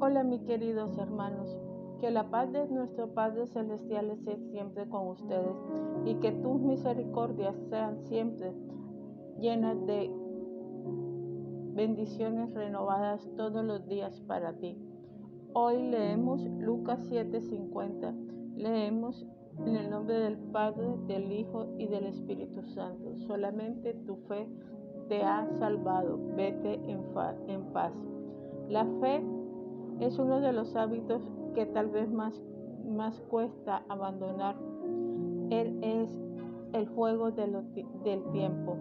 Hola mis queridos hermanos, que la paz de nuestro Padre Celestial esté siempre con ustedes y que tus misericordias sean siempre llenas de bendiciones renovadas todos los días para ti. Hoy leemos Lucas 7:50. Leemos en el nombre del Padre, del Hijo y del Espíritu Santo. Solamente tu fe te ha salvado. Vete en paz. La fe es uno de los hábitos que tal vez más cuesta abandonar. Él es el juego del tiempo.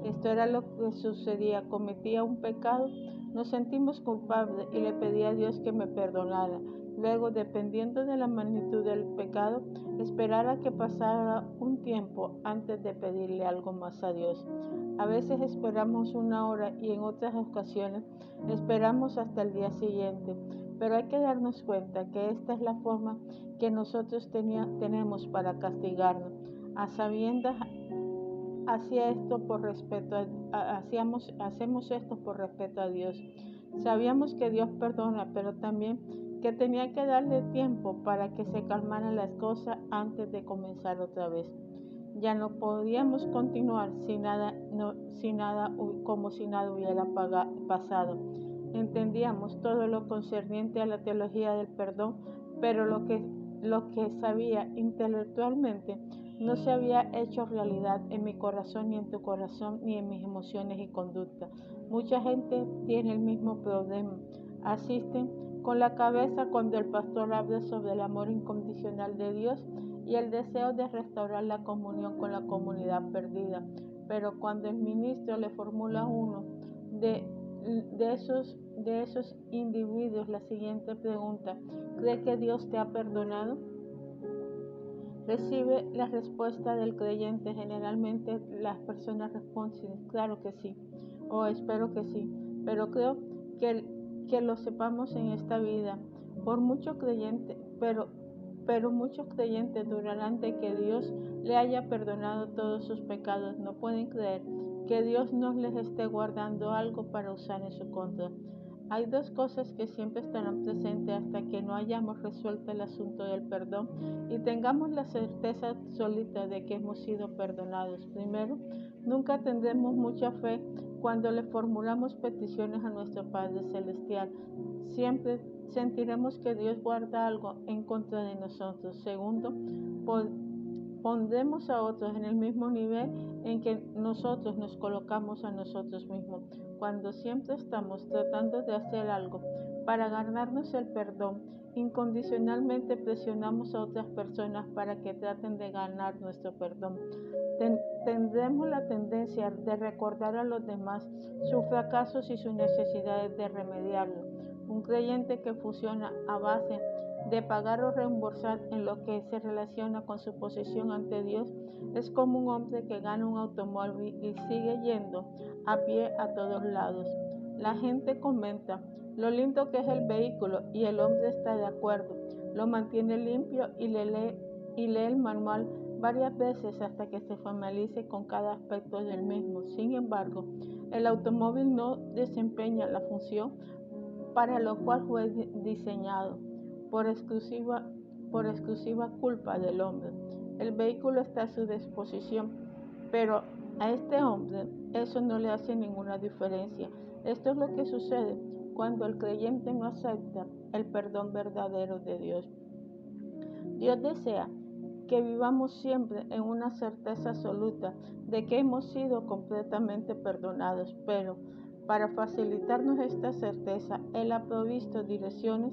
Esto era lo que sucedía. Cometía un pecado, nos sentimos culpables y le pedía a Dios que me perdonara. Luego, dependiendo de la magnitud del pecado, esperar a que pasara un tiempo antes de pedirle algo más a Dios. A veces esperamos una hora y en otras ocasiones esperamos hasta el día siguiente. Pero hay que darnos cuenta que esta es la forma que nosotros tenemos para castigarnos. A sabiendas hacemos esto por respeto a Dios. Sabíamos que Dios perdona, pero también que tenía que darle tiempo para que se calmaran las cosas antes de comenzar otra vez. Ya no podíamos continuar como si nada hubiera pasado. Entendíamos todo lo concerniente a la teología del perdón, pero lo que sabía intelectualmente no se había hecho realidad en mi corazón, ni en tu corazón, ni en mis emociones y conducta. Mucha gente tiene el mismo problema. Asisten con la cabeza cuando el pastor habla sobre el amor incondicional de Dios y el deseo de restaurar la comunión con la comunidad perdida. Pero cuando el ministro le formula a uno de esos individuos la siguiente pregunta: ¿cree que Dios te ha perdonado? Recibe la respuesta del creyente. Generalmente las personas responden: claro que sí, o espero que sí, pero creo que lo sepamos en esta vida. Por muchos creyentes, pero muchos creyentes durarán de que Dios le haya perdonado todos sus pecados. No pueden creer que Dios no les esté guardando algo para usar en su contra. Hay dos cosas que siempre estarán presentes hasta que no hayamos resuelto el asunto del perdón y tengamos la certeza absoluta de que hemos sido perdonados. Primero, nunca tendremos mucha fe cuando le formulamos peticiones a nuestro Padre Celestial. Siempre sentiremos que Dios guarda algo en contra de nosotros. Segundo, pondremos a otros en el mismo nivel en que nosotros nos colocamos a nosotros mismos. Cuando siempre estamos tratando de hacer algo para ganarnos el perdón, incondicionalmente presionamos a otras personas para que traten de ganar nuestro perdón. Tendremos la tendencia de recordar a los demás sus fracasos y sus necesidades de remediarlo. Un creyente que funciona a base de pagar o reembolsar en lo que se relaciona con su posición ante Dios es como un hombre que gana un automóvil y sigue yendo a pie a todos lados. La gente comenta lo lindo que es el vehículo y el hombre está de acuerdo. Lo mantiene limpio y lee el manual varias veces hasta que se familiarice con cada aspecto del mismo. Sin embargo, el automóvil no desempeña la función para lo cual fue diseñado, por exclusiva culpa del hombre. El vehículo está a su disposición, pero a este hombre eso no le hace ninguna diferencia. Esto es lo que sucede cuando el creyente no acepta el perdón verdadero de Dios. Dios desea que vivamos siempre en una certeza absoluta de que hemos sido completamente perdonados, pero para facilitarnos esta certeza, Él ha provisto direcciones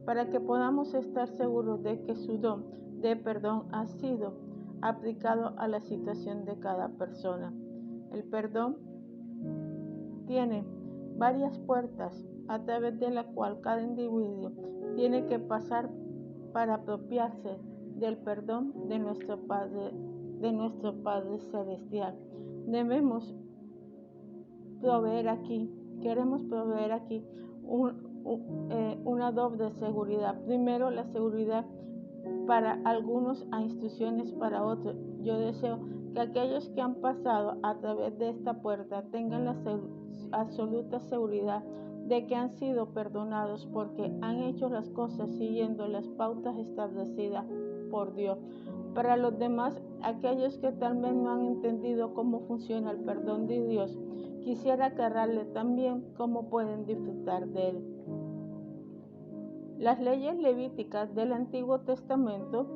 para que podamos estar seguros de que su don de perdón ha sido aplicado a la situación de cada persona. El perdón tiene varias puertas a través de la cual cada individuo tiene que pasar para apropiarse del perdón de nuestro Padre Celestial. Queremos proveer aquí una doble seguridad. Primero, la seguridad para algunos a instrucciones para otros. Yo deseo que aquellos que han pasado a través de esta puerta tengan la absoluta seguridad de que han sido perdonados porque han hecho las cosas siguiendo las pautas establecidas por Dios. Para los demás, aquellos que tal vez no han entendido cómo funciona el perdón de Dios, quisiera aclararles también cómo pueden disfrutar de él. Las leyes levíticas del Antiguo Testamento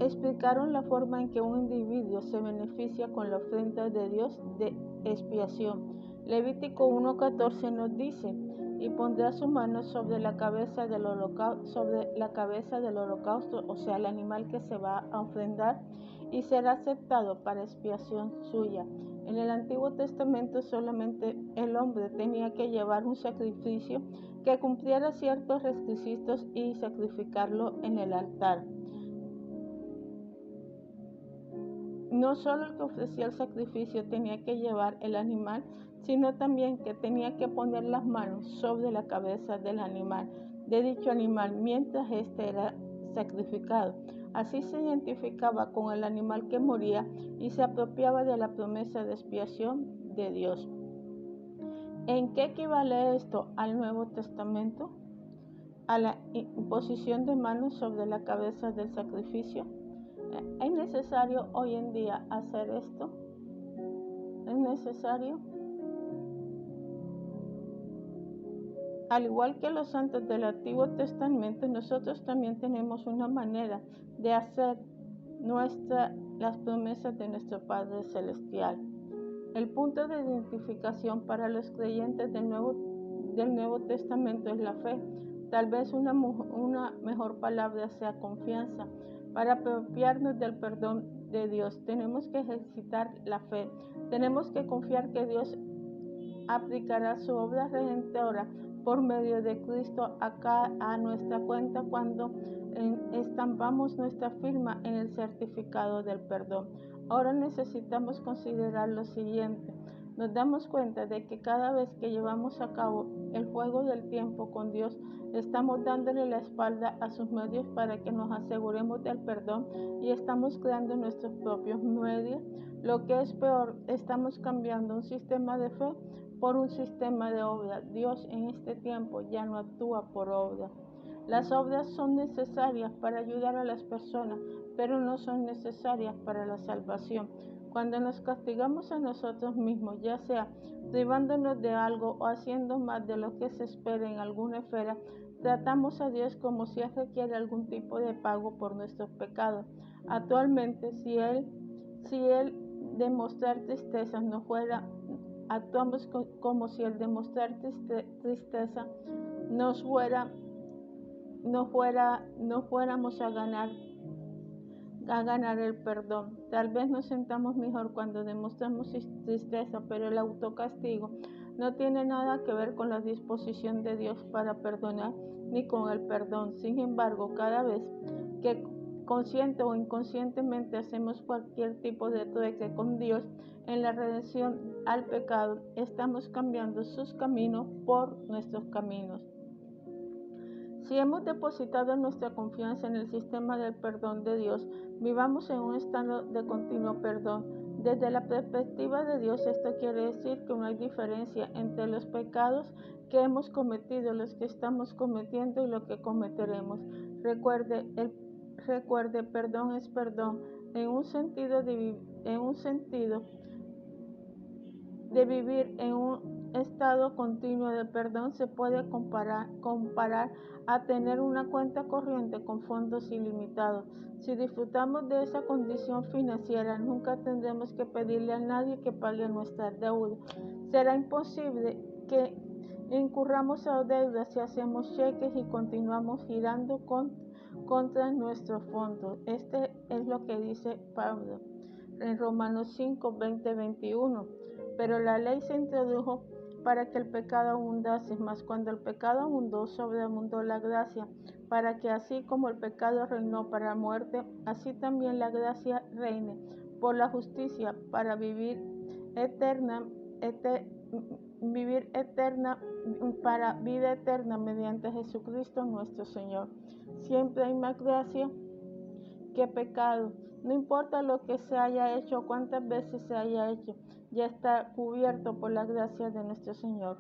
explicaron la forma en que un individuo se beneficia con la ofrenda de Dios de expiación. Levítico 1:14 nos dice: y pondrá su mano sobre la cabeza del holocausto, o sea, el animal que se va a ofrendar, y será aceptado para expiación suya. En el Antiguo Testamento solamente el hombre tenía que llevar un sacrificio que cumpliera ciertos requisitos y sacrificarlo en el altar. No solo el que ofrecía el sacrificio tenía que llevar el animal, sino también que tenía que poner las manos sobre la cabeza del animal, de dicho animal, mientras éste era sacrificado. Así se identificaba con el animal que moría y se apropiaba de la promesa de expiación de Dios. ¿En qué equivale esto al Nuevo Testamento? A la imposición de manos sobre la cabeza del sacrificio. ¿Es necesario hoy en día hacer esto? ¿Es necesario? Al igual que los santos del Antiguo Testamento, nosotros también tenemos una manera de hacer las promesas de nuestro Padre Celestial. El punto de identificación para los creyentes del Nuevo Testamento es la fe. Tal vez una mejor palabra sea confianza. Para apropiarnos del perdón de Dios, tenemos que ejercitar la fe. Tenemos que confiar que Dios aplicará su obra redentora por medio de Cristo a nuestra cuenta cuando estampamos nuestra firma en el certificado del perdón. Ahora necesitamos considerar lo siguiente. Nos damos cuenta de que cada vez que llevamos a cabo el juego del tiempo con Dios, estamos dándole la espalda a sus medios para que nos aseguremos del perdón y estamos creando nuestros propios medios. Lo que es peor, estamos cambiando un sistema de fe por un sistema de obras. Dios en este tiempo ya no actúa por obras. Las obras son necesarias para ayudar a las personas, pero no son necesarias para la salvación. Cuando nos castigamos a nosotros mismos, ya sea privándonos de algo o haciendo más de lo que se espera en alguna esfera, tratamos a Dios como si Él requiere algún tipo de pago por nuestros pecados. Actualmente, si Él demostrar tristeza actuamos como si el demostrar tristeza no fuéramos a ganar el perdón. Tal vez nos sentamos mejor cuando demostramos tristeza, pero el autocastigo no tiene nada que ver con la disposición de Dios para perdonar ni con el perdón. Sin embargo, cada vez que consciente o inconscientemente hacemos cualquier tipo de trueque con Dios en la redención al pecado, estamos cambiando sus caminos por nuestros caminos. Si hemos depositado nuestra confianza en el sistema del perdón de Dios, vivamos en un estado de continuo perdón. Desde la perspectiva de Dios, esto quiere decir que no hay diferencia entre los pecados que hemos cometido, los que estamos cometiendo y lo que cometeremos. Recuerde, perdón es perdón. En un sentido de vivir en un estado continuo de perdón se puede comparar a tener una cuenta corriente con fondos ilimitados. Si disfrutamos de esa condición financiera, nunca tendremos que pedirle a nadie que pague nuestras deudas. Será imposible que incurramos a deudas si hacemos cheques y continuamos girando contra nuestros fondos. Este es lo que dice Pablo en Romanos 5, 20, 21. Pero la ley se introdujo para que el pecado abundase, mas cuando el pecado abundó, sobreabundó la gracia, para que así como el pecado reinó para muerte, así también la gracia reine por la justicia para para vida eterna mediante Jesucristo nuestro Señor. Siempre hay más gracia que pecado. No importa lo que se haya hecho o cuántas veces se haya hecho, ya está cubierto por la gracia de nuestro Señor.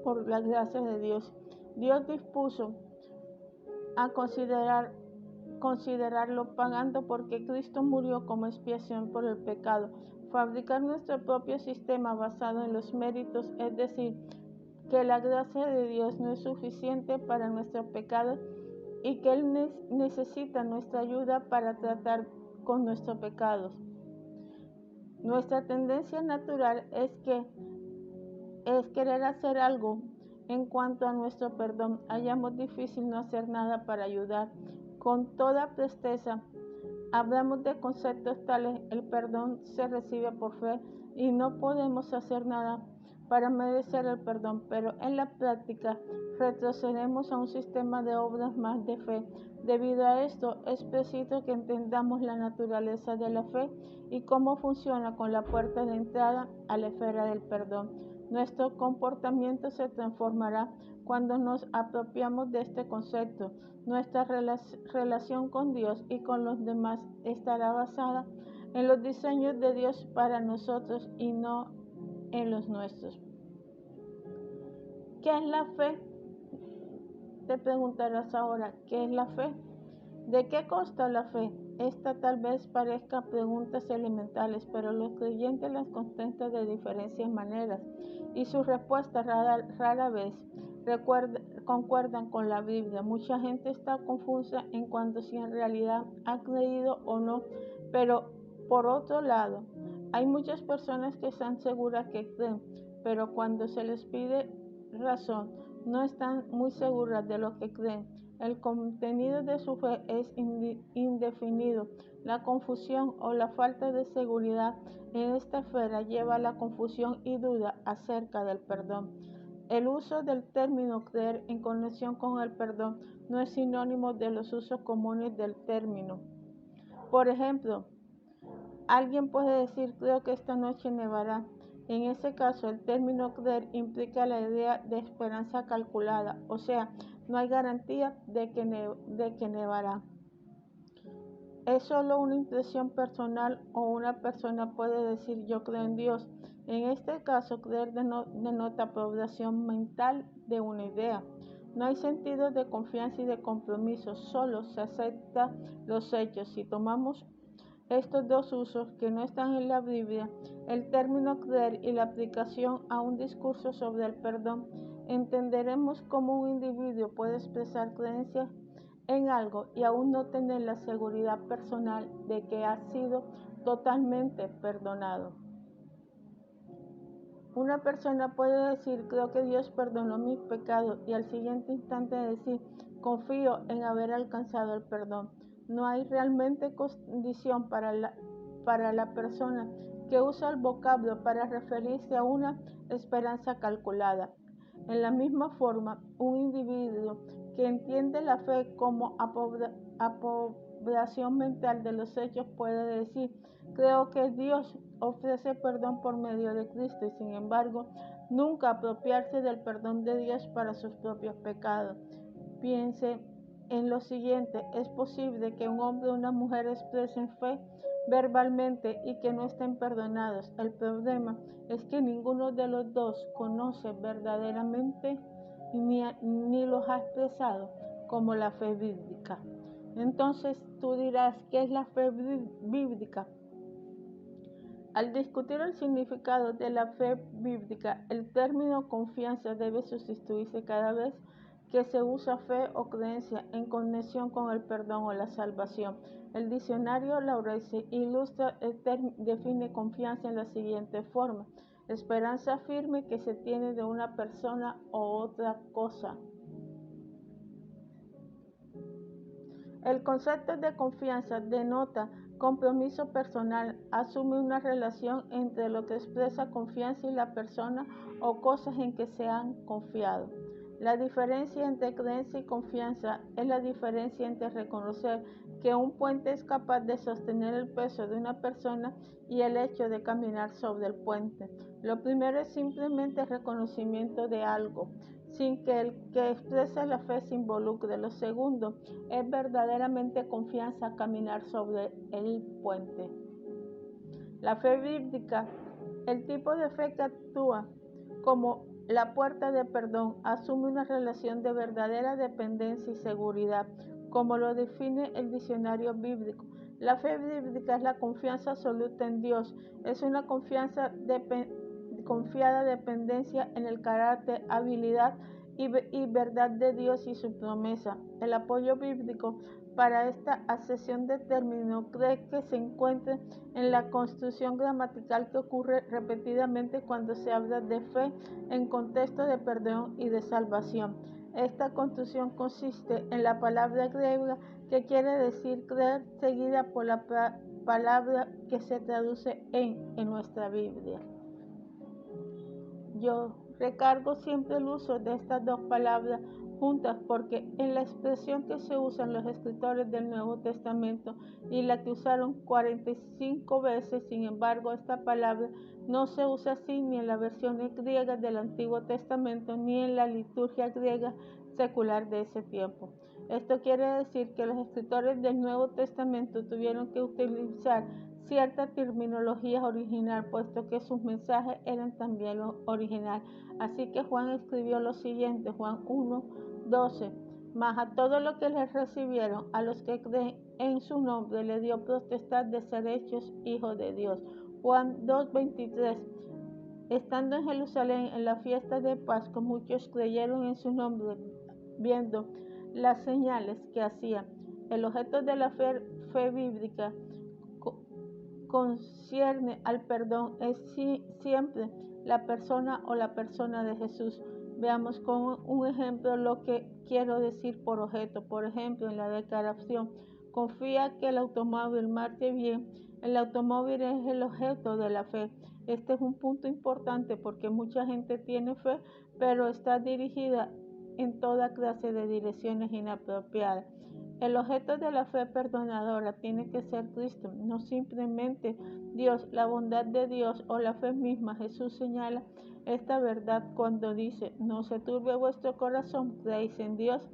por la gracia de Dios. Dios dispuso a considerarlo pagando porque Cristo murió como expiación por el pecado. Fabricar nuestro propio sistema basado en los méritos, es decir, que la gracia de Dios no es suficiente para nuestros pecados y que Él necesita nuestra ayuda para tratar con nuestros pecados. Nuestra tendencia natural es querer hacer algo en cuanto a nuestro perdón. Hallamos difícil no hacer nada para ayudar. Con toda presteza hablamos de conceptos tales: el perdón se recibe por fe y no podemos hacer nada para merecer el perdón, pero en la práctica retrocedemos a un sistema de obras más de fe. Debido a esto, es preciso que entendamos la naturaleza de la fe y cómo funciona con la puerta de entrada a la esfera del perdón. Nuestro comportamiento se transformará cuando nos apropiamos de este concepto. Nuestra relación con Dios y con los demás estará basada en los diseños de Dios para nosotros y no en los nuestros. ¿Qué es la fe? Te preguntarás ahora, ¿qué es la fe? ¿De qué consta la fe? Esta tal vez parezca preguntas elementales, pero los creyentes las contestan de diferentes maneras y sus respuestas rara vez concuerdan con la Biblia. Mucha gente está confusa en cuanto si en realidad ha creído o no, pero por otro lado, hay muchas personas que están seguras que creen, pero cuando se les pide razón, no están muy seguras de lo que creen. El contenido de su fe es indefinido. La confusión o la falta de seguridad en esta esfera lleva a la confusión y duda acerca del perdón. El uso del término creer en conexión con el perdón no es sinónimo de los usos comunes del término. Por ejemplo, alguien puede decir: creo que esta noche nevará. En ese caso, el término creer implica la idea de esperanza calculada, o sea, no hay garantía de que nevará. Es solo una impresión personal, o una persona puede decir: yo creo en Dios. En este caso, creer denota aprobación mental de una idea. No hay sentido de confianza y de compromiso, solo se aceptan los hechos. Si tomamos estos dos usos que no están en la Biblia, el término creer y la aplicación a un discurso sobre el perdón, entenderemos cómo un individuo puede expresar creencias en algo y aún no tener la seguridad personal de que ha sido totalmente perdonado. Una persona puede decir: creo que Dios perdonó mis pecados, y al siguiente instante decir: confío en haber alcanzado el perdón. No hay realmente condición para la persona que usa el vocablo para referirse a una esperanza calculada. En la misma forma, un individuo que entiende la fe como aprobación mental de los hechos puede decir: creo que Dios ofrece perdón por medio de Cristo, y sin embargo, nunca apropiarse del perdón de Dios para sus propios pecados. Piense en lo siguiente: es posible que un hombre o una mujer expresen fe verbalmente y que no estén perdonados. El problema es que ninguno de los dos conoce verdaderamente ni los ha expresado como la fe bíblica. Entonces tú dirás: ¿qué es la fe bíblica? Al discutir el significado de la fe bíblica, el término confianza debe sustituirse cada vez que se usa fe o creencia en conexión con el perdón o la salvación. El diccionario Laurence Ilustra define confianza en la siguiente forma: esperanza firme que se tiene de una persona o otra cosa. El concepto de confianza denota compromiso personal, asume una relación entre lo que expresa confianza y la persona o cosas en que se han confiado. La diferencia entre creencia y confianza es la diferencia entre reconocer que un puente es capaz de sostener el peso de una persona y el hecho de caminar sobre el puente. Lo primero es simplemente reconocimiento de algo, sin que el que expresa la fe se involucre. Lo segundo es verdaderamente confianza, caminar sobre el puente. La fe bíblica, el tipo de fe que actúa como La puerta de perdón asume una relación de verdadera dependencia y seguridad, como lo define el diccionario bíblico. La fe bíblica es la confianza absoluta en Dios, es una confiada dependencia en el carácter, habilidad y verdad de Dios y su promesa. El apoyo bíblico para esta acepción de término cree que se encuentra en la construcción gramatical que ocurre repetidamente cuando se habla de fe en contexto de perdón y de salvación. Esta construcción consiste en la palabra griega que quiere decir creer, seguida por la palabra que se traduce en nuestra Biblia. Yo recargo siempre el uso de estas dos palabras juntas porque en la expresión que se usan los escritores del Nuevo Testamento y la que usaron 45 veces, sin embargo, esta palabra no se usa así ni en las versiones griegas del Antiguo Testamento ni en la liturgia griega secular de ese tiempo. Esto quiere decir que los escritores del Nuevo Testamento tuvieron que utilizar cierta terminología original, puesto que sus mensajes eran también lo original. Así que Juan escribió lo siguiente, Juan 1:12, mas a todos los que les recibieron, a los que creen en su nombre, le dio potestad de ser hechos hijos de Dios. Juan 2:23, estando en Jerusalén en la fiesta de Pascua, muchos creyeron en su nombre, viendo las señales que hacía. El objeto de la fe bíblica concierne al perdón es siempre la persona o la persona de Jesús. Veamos con un ejemplo lo que quiero decir por objeto. Por ejemplo, en la declaración, confía que el automóvil marche bien. El automóvil es el objeto de la fe. Este es un punto importante porque mucha gente tiene fe, pero está dirigida en toda clase de direcciones inapropiadas. El objeto de la fe perdonadora tiene que ser Cristo, no simplemente Dios, la bondad de Dios o la fe misma. Jesús señala esta verdad cuando dice, no se turbe vuestro corazón, creéis en Dios,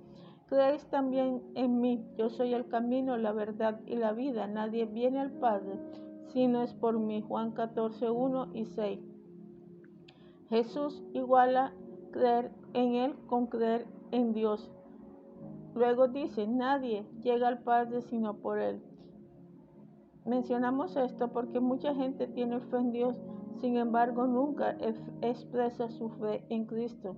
creéis también en mí. Yo soy el camino, la verdad y la vida. Nadie viene al Padre si no es por mí. Juan 14:1 y 6. Jesús iguala creer en Él con creer en Dios. Luego dice, nadie llega al Padre sino por Él. Mencionamos esto porque mucha gente tiene fe en Dios, sin embargo nunca expresa su fe en Cristo.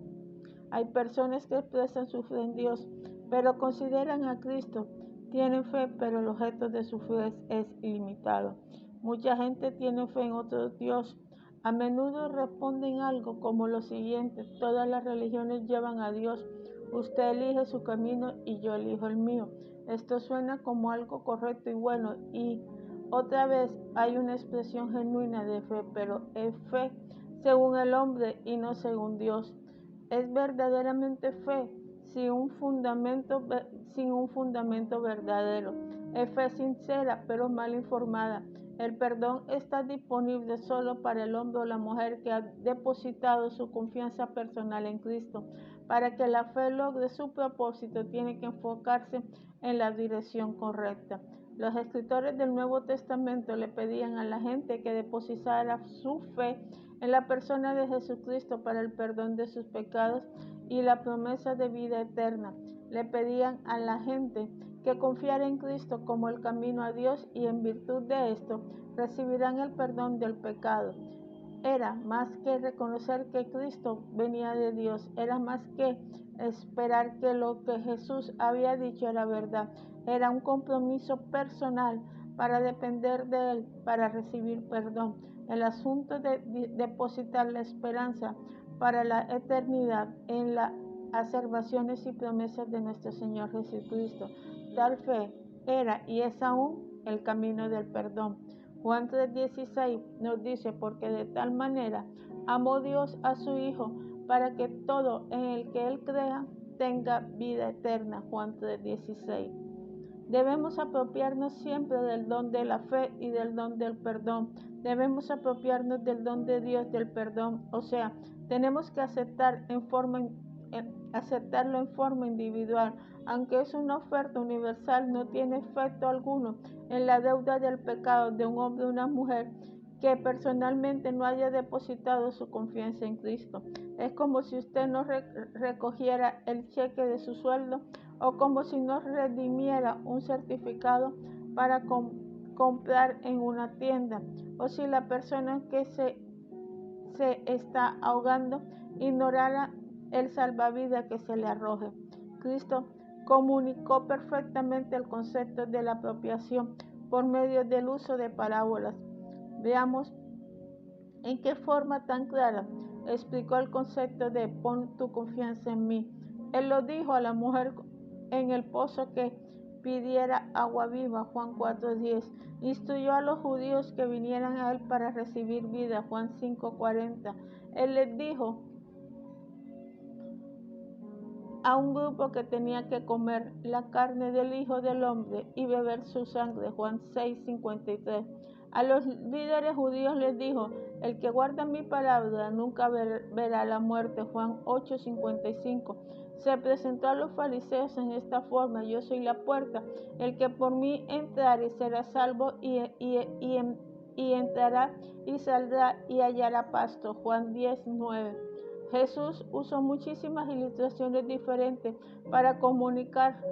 Hay personas que expresan su fe en Dios, pero consideran a Cristo. Tienen fe, pero el objeto de su fe es ilimitado. Mucha gente tiene fe en otro Dios. A menudo responden algo como lo siguiente, todas las religiones llevan a Dios. Usted elige su camino y yo elijo el mío. Esto suena como algo correcto y bueno, y otra vez hay una expresión genuina de fe, pero es fe según el hombre y no según Dios. Es verdaderamente fe sin un fundamento verdadero. Es fe sincera pero mal informada. El perdón está disponible solo para el hombre o la mujer que ha depositado su confianza personal en Cristo. Para que la fe logre su propósito, tiene que enfocarse en la dirección correcta. Los escritores del Nuevo Testamento le pedían a la gente que depositara su fe en la persona de Jesucristo para el perdón de sus pecados y la promesa de vida eterna. Le pedían a la gente que confiara en Cristo como el camino a Dios y en virtud de esto recibirán el perdón del pecado. Era más que reconocer que Cristo venía de Dios, era más que esperar que lo que Jesús había dicho era verdad. Era un compromiso personal para depender de Él, para recibir perdón. El asunto de depositar la esperanza para la eternidad en las aservaciones y promesas de nuestro Señor Jesucristo. Tal fe era y es aún el camino del perdón. Juan 3:16 nos dice, porque de tal manera amó Dios a su Hijo, para que todo en el que Él crea tenga vida eterna. Juan 3:16. Debemos apropiarnos siempre del don de la fe y del don del perdón. Debemos apropiarnos del don de Dios del perdón. O sea, tenemos que aceptarlo en forma individual. Aunque es una oferta universal, no tiene efecto alguno en la deuda del pecado de un hombre o una mujer que personalmente no haya depositado su confianza en Cristo. Es como si usted no recogiera el cheque de su sueldo o como si no redimiera un certificado para comprar en una tienda, o si la persona que se está ahogando ignorara el salvavidas que se le arroje. Cristo comunicó perfectamente el concepto de la apropiación por medio del uso de parábolas. Veamos en qué forma tan clara explicó el concepto de pon tu confianza en mí. Él lo dijo a la mujer en el pozo que pidiera agua viva, Juan 4:10. Instruyó a los judíos que vinieran a él para recibir vida, Juan 5:40. Él les dijo a un grupo que tenía que comer la carne del Hijo del Hombre y beber su sangre, Juan 6:53. A los líderes judíos les dijo, el que guarda mi palabra nunca verá la muerte, Juan 8:55. Se presentó a los fariseos en esta forma, yo soy la puerta, el que por mí entrare será salvo y entrará y saldrá y hallará pasto, Juan 10:9. Jesús usó muchísimas ilustraciones diferentes para comunicar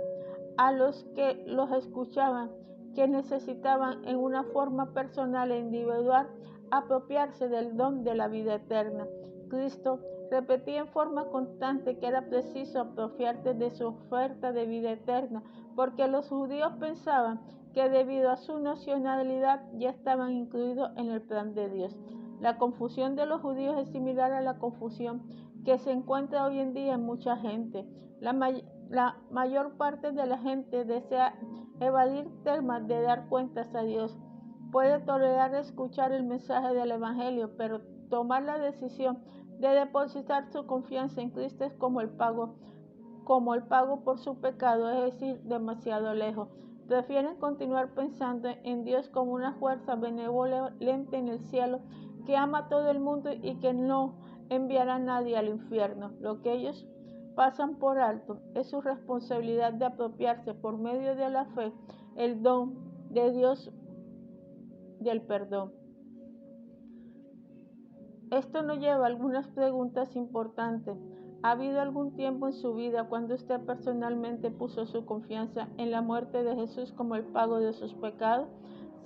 a los que los escuchaban que necesitaban en una forma personal e individual apropiarse del don de la vida eterna. Cristo repetía en forma constante que era preciso apropiarse de su oferta de vida eterna, porque los judíos pensaban que debido a su nacionalidad ya estaban incluidos en el plan de Dios. La confusión de los judíos es similar a la confusión que se encuentra hoy en día en mucha gente. La mayor parte de la gente desea evadir temas de dar cuentas a Dios. Puede tolerar escuchar el mensaje del Evangelio, pero tomar la decisión de depositar su confianza en Cristo es como el pago por su pecado, es decir, demasiado lejos. Prefieren continuar pensando en Dios como una fuerza benevolente en el cielo que ama a todo el mundo y que no enviará a nadie al infierno. Lo que ellos pasan por alto es su responsabilidad de apropiarse por medio de la fe el don de Dios del perdón. Esto nos lleva a algunas preguntas importantes. ¿Ha habido algún tiempo en su vida cuando usted personalmente puso su confianza en la muerte de Jesús como el pago de sus pecados?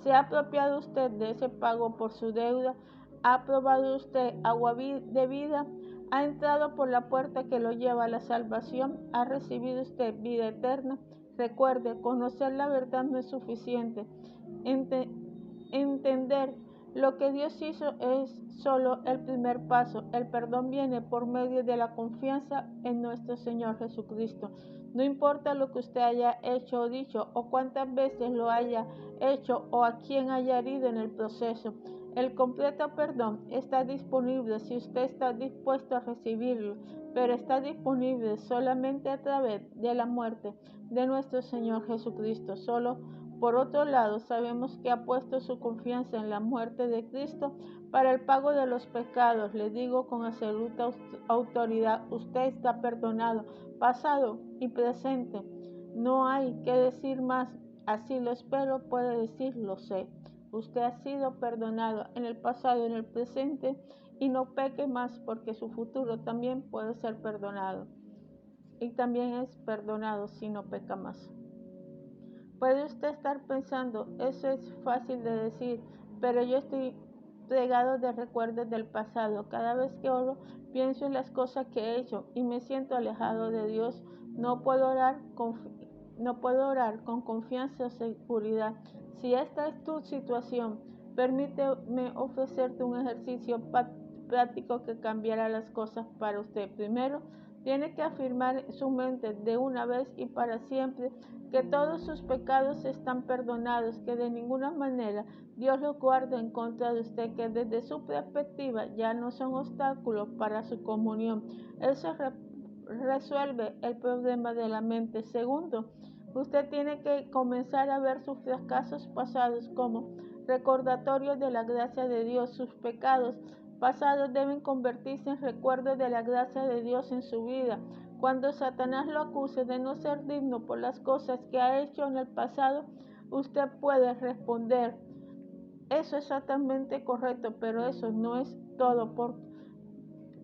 ¿Se ha apropiado usted de ese pago por su deuda? ¿Ha probado usted agua de vida? ¿Ha entrado por la puerta que lo lleva a la salvación? ¿Ha recibido usted vida eterna? Recuerde, conocer la verdad no es suficiente. Entender lo que Dios hizo es solo el primer paso. El perdón viene por medio de la confianza en nuestro Señor Jesucristo. No importa lo que usted haya hecho o dicho, o cuántas veces lo haya hecho, o a quién haya herido en el proceso. El completo perdón está disponible si usted está dispuesto a recibirlo, pero está disponible solamente a través de la muerte de nuestro Señor Jesucristo. Solo por otro lado, sabemos que ha puesto su confianza en la muerte de Cristo para el pago de los pecados. Le digo con absoluta autoridad, usted está perdonado, pasado y presente. No hay que decir más, así lo espero, puede decir, lo sé. Usted ha sido perdonado en el pasado, en el presente, y no peque más porque su futuro también puede ser perdonado. Y también es perdonado si no peca más. Puede usted estar pensando, eso es fácil de decir, pero yo estoy plegado de recuerdos del pasado. Cada vez que oro, pienso en las cosas que he hecho y me siento alejado de Dios. No puedo orar con confianza o seguridad. Si esta es tu situación, permíteme ofrecerte un ejercicio práctico que cambiará las cosas para usted. Primero, tiene que afirmar en su mente de una vez y para siempre que todos sus pecados están perdonados, que de ninguna manera Dios los guarda en contra de usted, que desde su perspectiva ya no son obstáculos para su comunión. Eso resuelve el problema de la mente. Segundo, usted tiene que comenzar a ver sus fracasos pasados como recordatorios de la gracia de Dios. Sus pecados pasados deben convertirse en recuerdos de la gracia de Dios en su vida. Cuando Satanás lo acuse de no ser digno por las cosas que ha hecho en el pasado, usted puede responder, Eso es exactamente correcto, pero eso no es todo.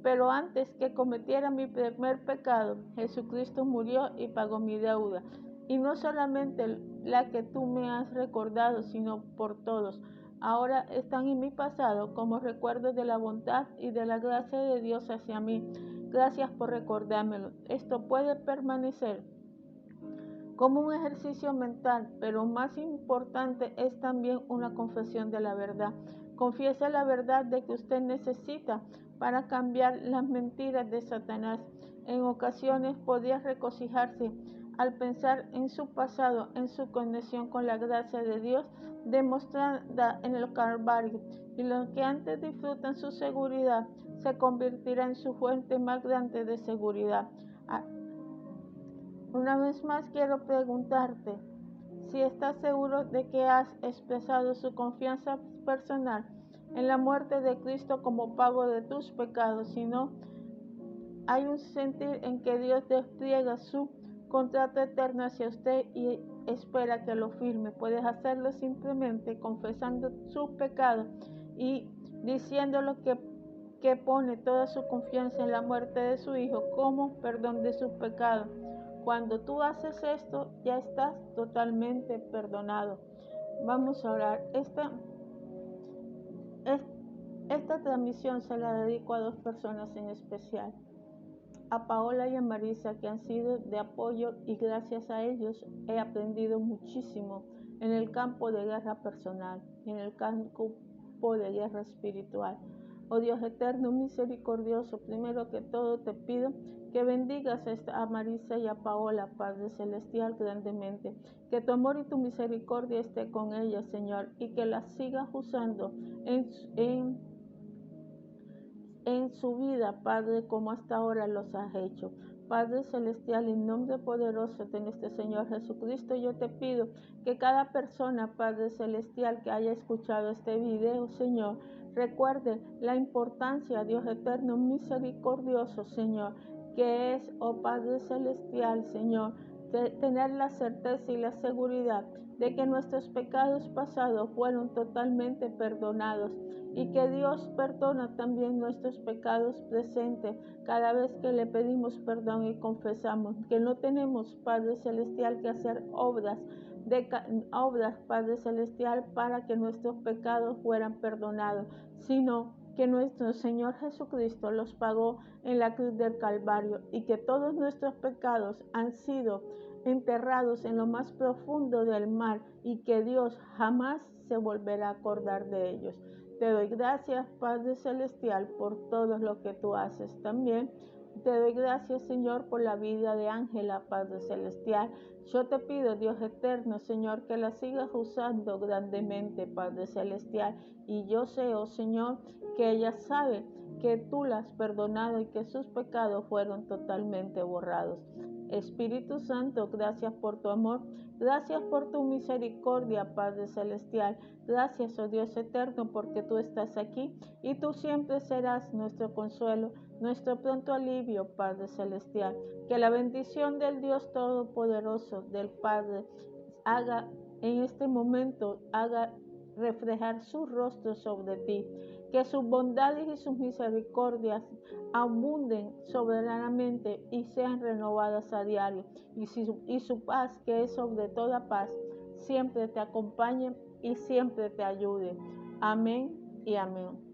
Pero antes que cometiera mi primer pecado, Jesucristo murió y pagó mi deuda. Y no solamente la que tú me has recordado, sino por todos. Ahora están en mi pasado como recuerdos de la bondad y de la gracia de Dios hacia mí. Gracias por recordármelo. Esto puede permanecer como un ejercicio mental, pero más importante es también una confesión de la verdad. Confiese la verdad de que usted necesita para cambiar las mentiras de Satanás. En ocasiones podría regocijarse al pensar en su pasado, en su conexión con la gracia de Dios demostrada en el Calvario, y los que antes disfrutan su seguridad se convertirá en su fuente más grande de seguridad. Una vez más quiero preguntarte si estás seguro de que has expresado su confianza personal en la muerte de Cristo como pago de tus pecados. Si no, hay un sentir en que Dios despliega su contrato eterno hacia usted y espera que lo firme. Puedes hacerlo simplemente confesando sus pecados y diciéndolo que pone toda su confianza en la muerte de su Hijo como perdón de sus pecados. Cuando tú haces esto, ya estás totalmente perdonado. Vamos a orar. Esta transmisión se la dedico a dos personas en especial, a Paola y a Marisa, que han sido de apoyo, y gracias a ellos he aprendido muchísimo en el campo de guerra personal, en el campo de guerra espiritual. Oh Dios eterno, misericordioso, primero que todo te pido que bendigas a Marisa y a Paola, Padre Celestial, grandemente. Que tu amor y tu misericordia esté con ellas, Señor, y que las sigas usando en su vida, Padre, como hasta ahora los has hecho. Padre Celestial, en nombre poderoso de nuestro Señor Jesucristo, yo te pido que cada persona, Padre Celestial, que haya escuchado este video, Señor, recuerde la importancia, Dios eterno, misericordioso, Señor, que es, oh Padre Celestial, Señor, de tener la certeza y la seguridad de que nuestros pecados pasados fueron totalmente perdonados, y que Dios perdona también nuestros pecados presentes cada vez que le pedimos perdón y confesamos que no tenemos, Padre Celestial, que hacer obras, Padre Celestial, para que nuestros pecados fueran perdonados, sino que nuestro Señor Jesucristo los pagó en la cruz del Calvario, y que todos nuestros pecados han sido enterrados en lo más profundo del mar, y que Dios jamás se volverá a acordar de ellos. Te doy gracias, Padre Celestial, por todo lo que tú haces también. Te doy gracias, Señor, por la vida de Ángela, Padre Celestial. Yo te pido, Dios eterno, Señor, que la sigas usando grandemente, Padre Celestial. Y yo sé, oh Señor, que ella sabe que tú la has perdonado y que sus pecados fueron totalmente borrados. Espíritu Santo, gracias por tu amor, gracias por tu misericordia, Padre Celestial. Gracias, oh Dios eterno, porque tú estás aquí y tú siempre serás nuestro consuelo, nuestro pronto alivio, Padre Celestial. Que la bendición del Dios Todopoderoso, del Padre, haga en este momento, haga reflejar su rostro sobre ti. Que sus bondades y sus misericordias abunden soberanamente y sean renovadas a diario. Y su paz, que es sobre toda paz, siempre te acompañe y siempre te ayude. Amén y amén.